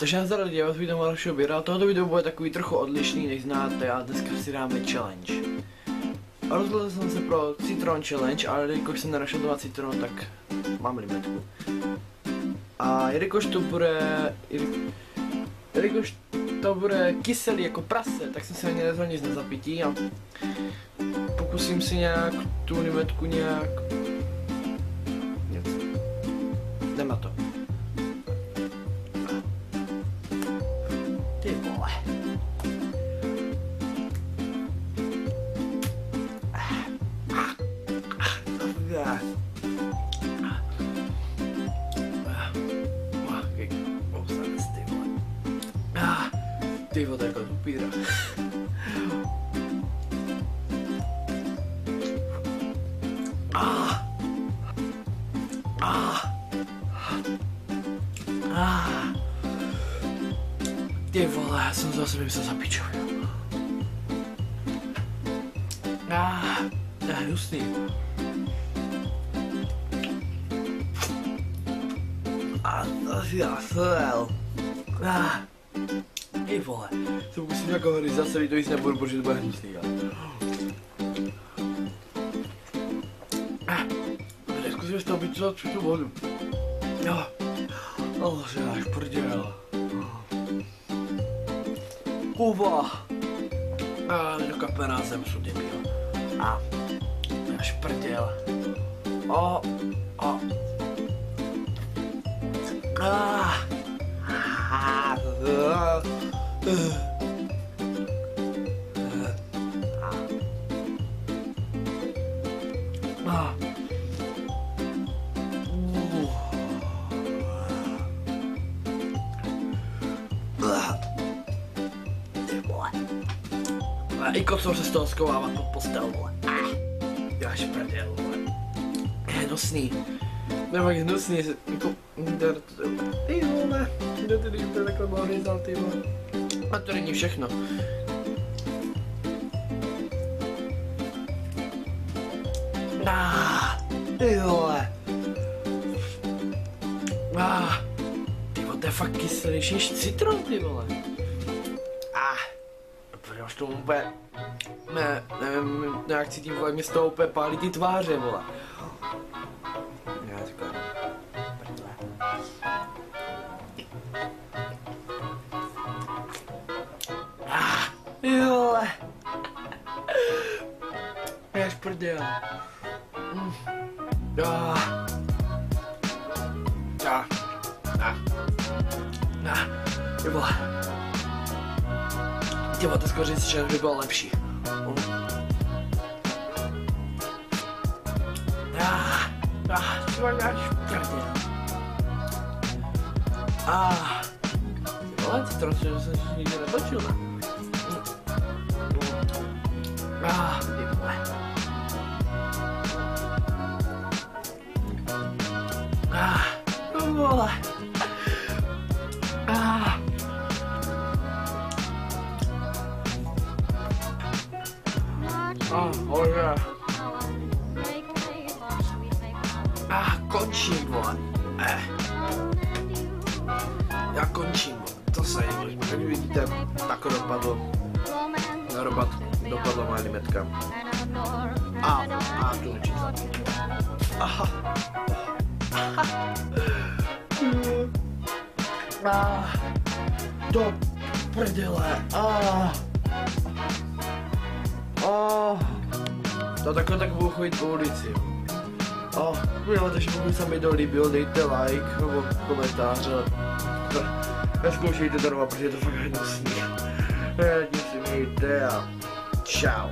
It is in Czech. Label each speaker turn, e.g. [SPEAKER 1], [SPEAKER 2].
[SPEAKER 1] Takže já zde lidi, já vás vítám u dalšího videa. Tohoto video bude takový trochu odlišný, než znáte, a dneska si dáme challenge. A rozhodl jsem se pro citron challenge, ale jelikož jsem nenašel doma citron, tak mám limitku. A jelikož to bude kyselý jako prase, tak jsem se ani nezval nic na zapití a pokusím si nějak tu limitku nějak... Jdem na to. Ty vole. Ty vole, jako tupíra. Ty vole, já jsem zase vymyslel za pičovi. To je hnusný. To si já svel. Ty vole, to musím jako hry zase, to víc nebudu, protože to bude hnusný. Zkusím z toho vyčovat tu vodu. Jo. Ale že až prděl. Kuva. Do kapena zem jsou debil. Až prděl. I kocor se z toho schovávat pod postel, vole. Až prdel, vole. Je hnusný. Nebo jak hnusný, jako... Ty vole. Kdo ty to takhle bohryzal, ty vole. A to není všechno. Ty vole. Ty vole, to je fakt kyselější než citron, ty vole. Už to úplně, nevím, nějak cítím, vole, mě z toho úplně pálí ty tváře, vole. Já říkám, jole. Jež prdel. Jole. Těba, to skoro říct, že by bylo lepší. Ale ty trochu, že jsem nikdy netočil, ne? Ty vole. Vole. Končím, vole. Já končím, to se jim, jak vidíte, tak dopadla moje limetka. Tu nečím zapít. Do prdele. To takhle tak budu chodit po ulici. Takže pokud se mi to líbilo, dejte like nebo komentář a nezkoušejte to doma, protože je to fakt hnusný. Mějte a čau.